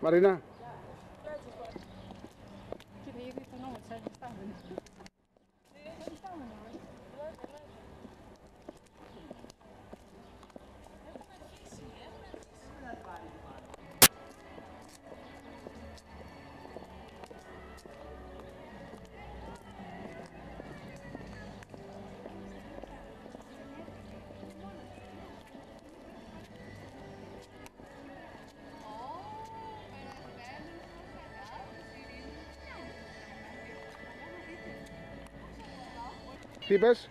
Marina? Τι είπες?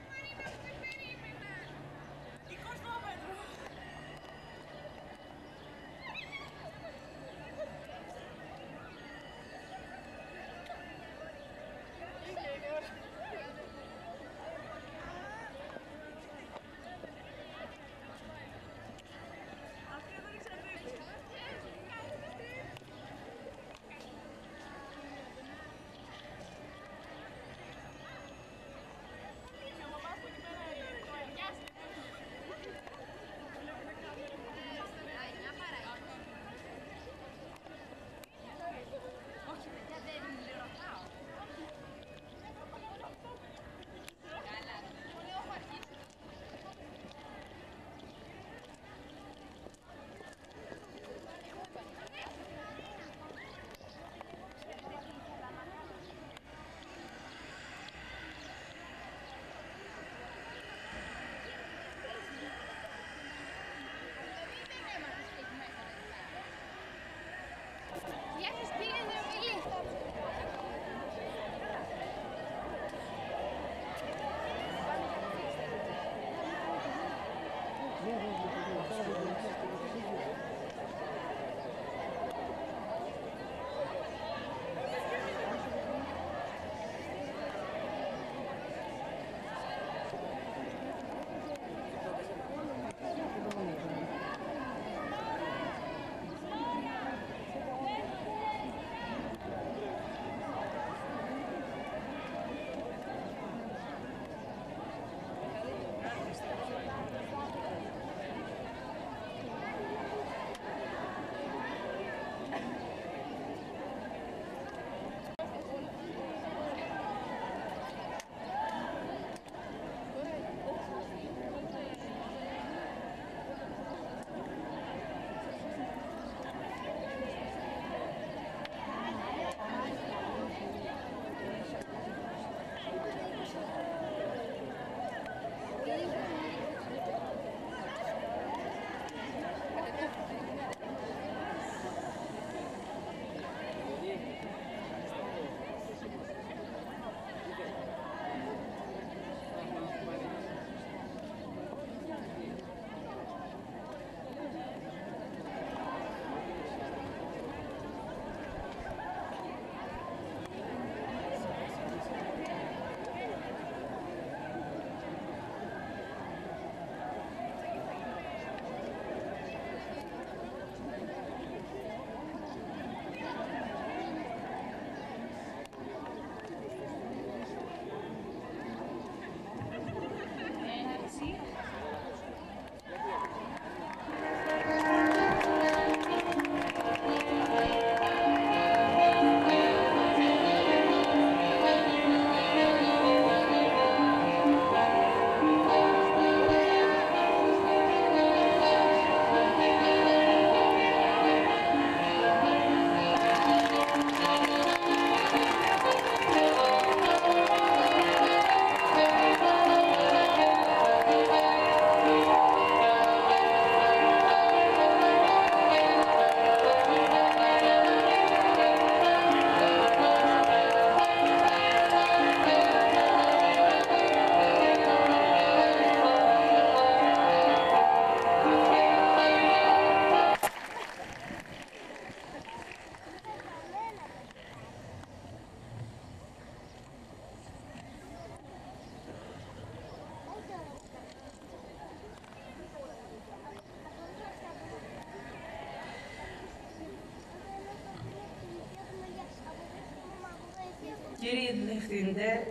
Κύριοι Διευθυντέ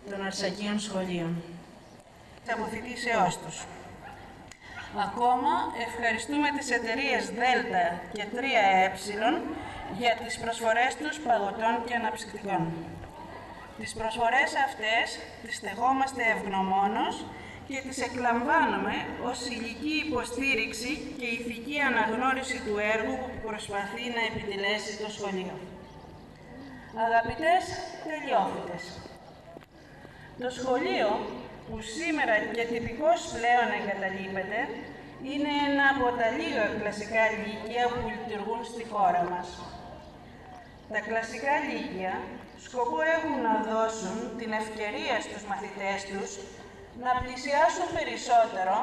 των Αρσακίων Σχολείων, της αποθητήσεώς τους, Ακόμα ευχαριστούμε τις εταιρείες Δέλτα και 3Ε για τις προσφορές τους παγωτών και αναψυκτικών. Τις προσφορές αυτές τις στεγόμαστε ευγνωμόνως και τις εκλαμβάνουμε ως υλική υποστήριξη και ηθική αναγνώριση του έργου που προσπαθεί να επιτελέσει το σχολείο. Αγαπητές τελειόφοιτες, το σχολείο που σήμερα και τυπικώς πλέον εγκαταλείπεται είναι ένα από τα λίγα κλασικά λύκεια που λειτουργούν στη χώρα μας. Τα κλασικά λύκεια σκοπό έχουν να δώσουν την ευκαιρία στους μαθητές τους να πλησιάσουν περισσότερο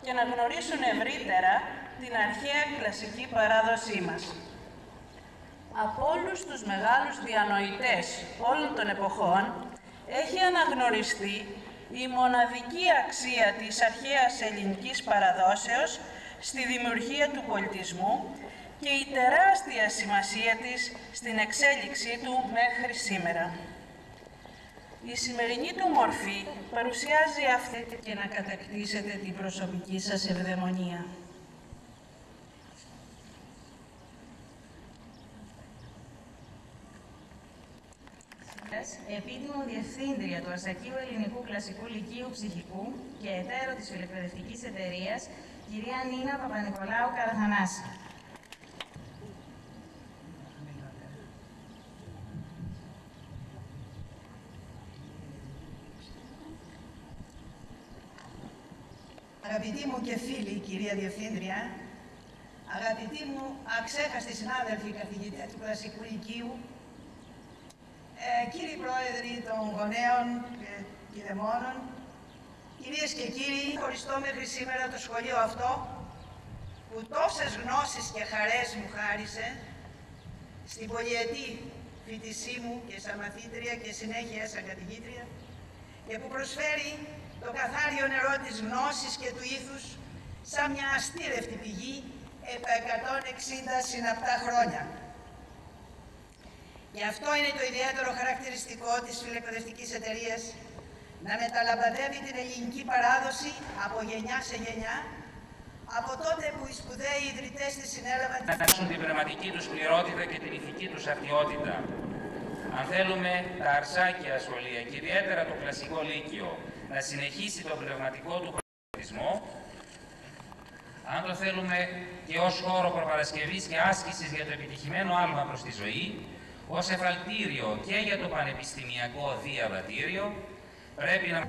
και να γνωρίσουν ευρύτερα την αρχαία κλασική παράδοσή μας. Από όλους τους μεγάλους διανοητές όλων των εποχών έχει αναγνωριστεί η μοναδική αξία της αρχαίας ελληνικής παραδόσεως στη δημιουργία του πολιτισμού και η τεράστια σημασία της στην εξέλιξή του μέχρι σήμερα. Η σημερινή του μορφή παρουσιάζει αυτή και να κατακτήσετε την προσωπική σας ευδαιμονία. Επίτιμο Διευθύντρια του Ασακίου Ελληνικού Κλασικού Λυκείου Ψυχικού και εταίρο της φιλεκπαιδευτικής εταιρείας, κυρία Νίνα Παπα-Νικολάου Καραθανάση. Αγαπητοί μου και φίλοι, κυρία Διευθύντρια, αγαπητοί μου αξέχαστοι συνάδελφοι καθηγητές του Κλασικού Λυκείου, κύριοι πρόεδροι των γονέων και κηδεμόνων, κυρίες και κύριοι, ευχαριστώ μέχρι σήμερα το σχολείο αυτό που τόσες γνώσεις και χαρές μου χάρισε στην πολυετή φοιτησή μου και σαν μαθήτρια και συνέχεια σαν καθηγήτρια και που προσφέρει το καθάριο νερό της γνώσης και του ήθους σαν μια αστήρευτη πηγή επί 160 συναπτά χρόνια. Γι' αυτό είναι το ιδιαίτερο χαρακτηριστικό της φιλεκπαιδευτικής εταιρείας να μεταλαμπαδεύει την ελληνική παράδοση από γενιά σε γενιά, από τότε που οι σπουδαίοι ιδρυτές της συνέλαβαν την πνευματική τους πληρότητα και την ηθική τους αρτιότητα. Αν θέλουμε τα αρσάκια σχολεία και ιδιαίτερα το κλασικό λύκειο να συνεχίσει τον πνευματικό του πολιτισμό, αν το θέλουμε και ως χώρο προπαρασκευής και άσκησης για το επιτυχημένο άλμα προς τη ζωή, ως εφαλτήριο και για το πανεπιστημιακό διαβατήριο, πρέπει να... 55.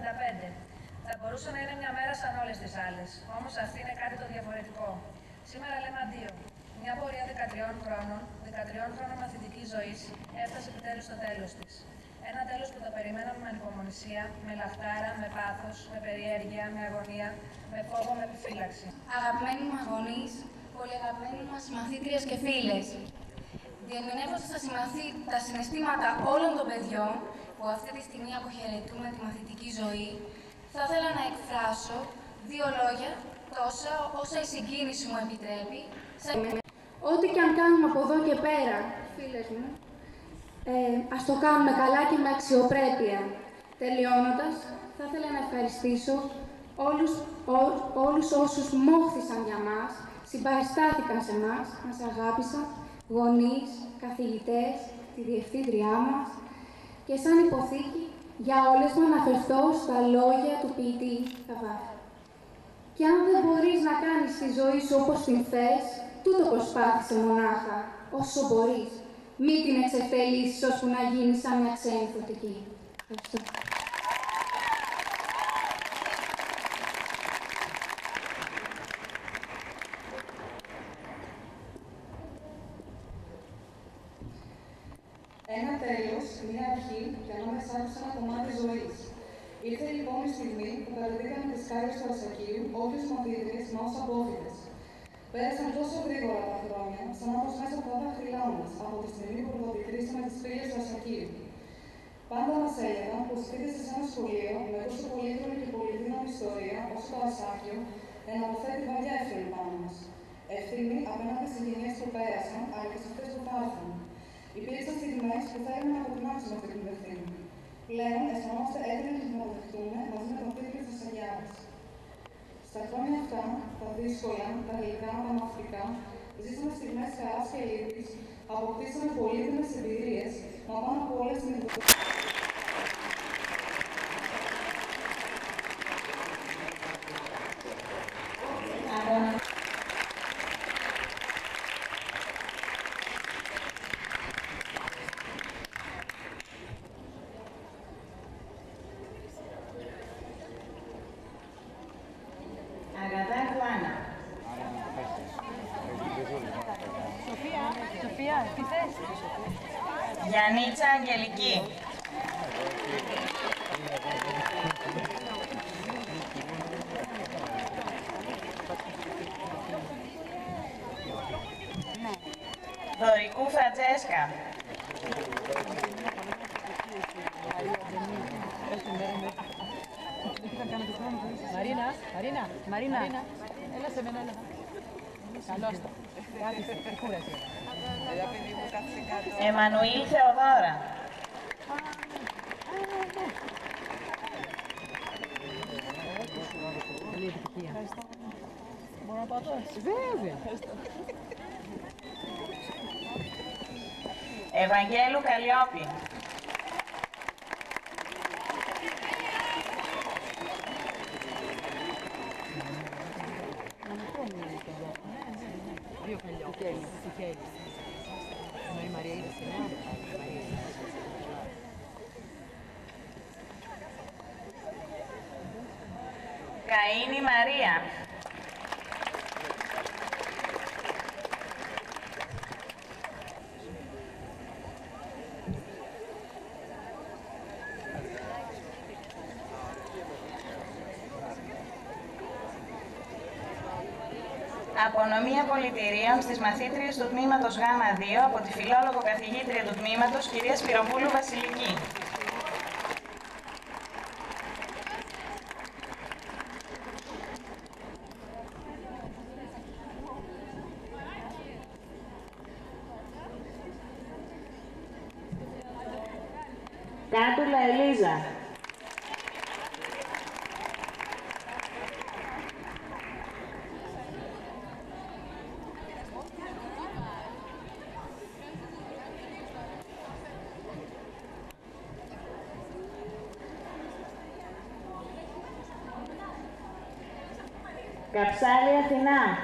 Θα μπορούσε να είναι μια μέρα σαν όλες τις άλλες, όμως αυτή είναι κάτι το διαφορετικό. Σήμερα λέμε αντίο. Μια πορεία 13 χρόνων, 13 χρόνων μαθητικής ζωής, έφτασε επιτέλους στο τέλος της. Ένα τέλος που το περιμέναμε με ανυπομονησία, με λαχτάρα, με πάθος, με περιέργεια, με αγωνία, με φόβο, με επιφύλαξη. Αγαπημένοι μας γονείς, πολύ αγαπημένοι μας μαθήτριες και φίλες, διαμηνεύοντας τα συναισθήματα όλων των παιδιών που αυτή τη στιγμή αποχαιρετούμε τη μαθητική ζωή, θα ήθελα να εκφράσω δύο λόγια, τόσα όσα η συγκίνηση μου επιτρέπει. Ό,τι και αν κάνουμε από εδώ και πέρα, φίλες μου, ας το κάνουμε καλά και με αξιοπρέπεια. Τελειώνοντας, θα ήθελα να ευχαριστήσω όλους όσους μόχθησαν για μας, συμπαραστάθηκαν σε μας, μας αγάπησαν, γονείς, καθηγητές, τη διευθύντριά μας και σαν υποθήκη για όλες μου αναφερθώ στα λόγια του ποιητή Καβάφη. Και αν δεν μπορείς να κάνεις τη ζωή σου όπως την θες, τούτο προσπάθησε μονάχα, όσο μπορείς. Μην την εξευτελίσεις ώσπου να γίνεις σαν μια ξένη φωτική. Ευχαριστώ. Ένα τέλος, μια αρχή και ανάμεσά τους ένα κομμάτι ζωής. Ήρθε λοιπόν η στιγμή που καταδίκαμε τις κάρες του Ασακίου, όλες τις μαθήτριες μα ως απόφοιτες. Πέρασαν τόσο γρήγορα τα χρόνια, σαν όπως μέσα από τα δάχτυλά μας, από τη στιγμή που πρωτοδικρίσαμε τις φίλες του Ασακίου. Πάντα μας έλεγαν πως φοιτητές σε ένα σχολείο με τόσο πολύχρονη και πολυδύναμη ιστορία όσο το Ασάκιο εναποθέτει βαριά ευθύνη πάνω μας. Ευθύνη απέναντι στις γενιές που πέρασαν, αλλά και σε αυτές που θα έρθουν. Υπήρξαν στιγμές που θέλουμε να αποτιμάσουμε αυτή την ευθύνη. Πλέον αισθανόμαστε έτοιμοι να την αποδεχτούμε μαζί με τον φίλο της Αγιάδας. Στα χρόνια αυτά, τα δύσκολα, τα γλυκά, τα μαθητικά, ζήσαμε στιγμές χαράς και λύπης, αποκτήσαμε πολύτιμες εμπειρίες, μα πάνω από όλες την Σοφία, τι θες? Γιαννίτσα Αγγελική. Δωρικού Φραντζέσκα. Μαρίνα, έλα σε μένα, έλα. Καλώς το. Κάθισε, τι κούρασε. Εμμανουήλ Θεοδώρα. Καλή επιτυχία. Μπορώ να πάω τώρα? Βέβαια. Ευαγγέλου Καλλιόπη. Δύο Καλλιόπη. Τυχαίνει. Ενώ η Μαρία είδε σε νέα. Καΐνη Μαρία. Απονομή απολυτηρίων στις μαθήτριες του τμήματος Γ2 από τη φιλόλογο καθηγήτρια του τμήματος, κυρία Σπυροπούλου Βασιλική. Κάτουλα Ελίζα. Καψάλη Αθηνά.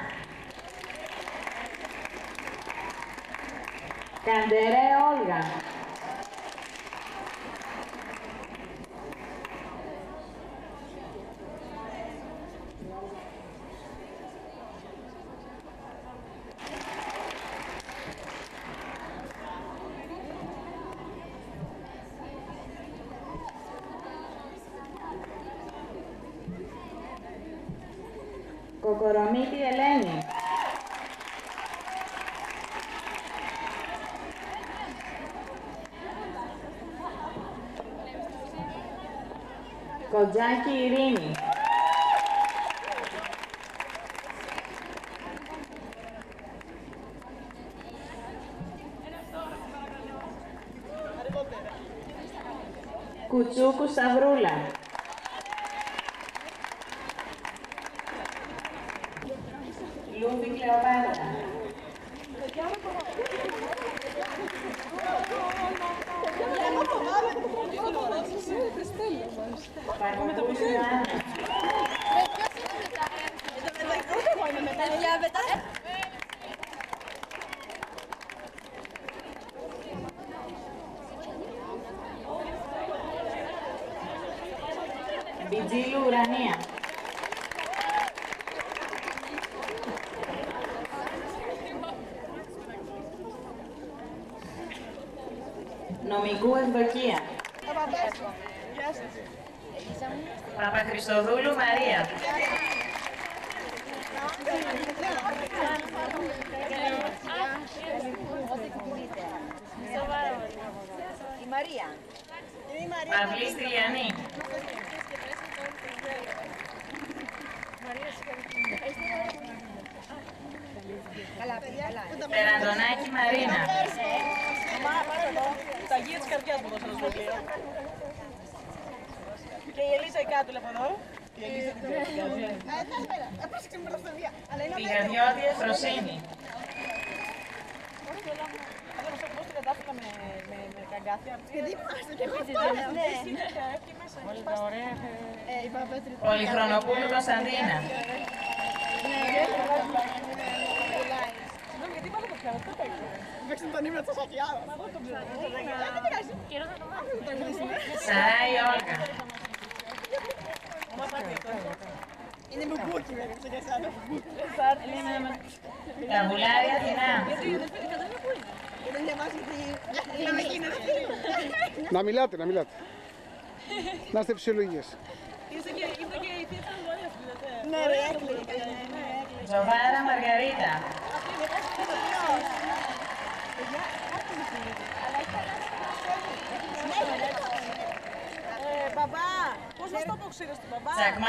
Καντερέ Όλγα. Κοκορομίτη Ελένη. Κοντζάκη Ειρήνη. Κουτσούκου Σταυρούλα. Λούμπη Κλεοπάτρα. Παγκοπούς Ιωάννα. Μπιτζίλου Ουρανία. Νομικού Ευδοκία. Παπαχριστοδούλου Μαρία. Η Μαρία. Παυλής Τηλιανή. Περαντονάκη Μαρίνα. Τα γύρια της καρδιάς μου δώσα το σχολείο. Και η Ελίζα η Κάτουλα από εδώ. Η Γαδιώτη Εφροσύνη. Πώς την κατάφυγα με καγκάθια. Πολυχρονοπούλου Κωνσταντίνα. Συγγνώμη, γιατί είπα να το πιάνω, το παίξω. Παίξτε τον ύμνο του Σακιάδο. Δεν πειράζει. Σαράι Όλγα. Είναι μπουμπούκι βέβαια, σε και εσένα. Καβουλάρη Αθηνά. Δεν διαβάζει τι να με γίνεται. Να μιλάτε, να μιλάτε. Να είστε φυσιολογίες. Είστε και η θεία της Αγγλίας, ναι ρε, έκλαιγε. Ζωβάρα Μαργαρίτα. Μπαμπά, πώς να στο πω ξύρο στην μπαμπά. Τσακμά.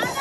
Άννα!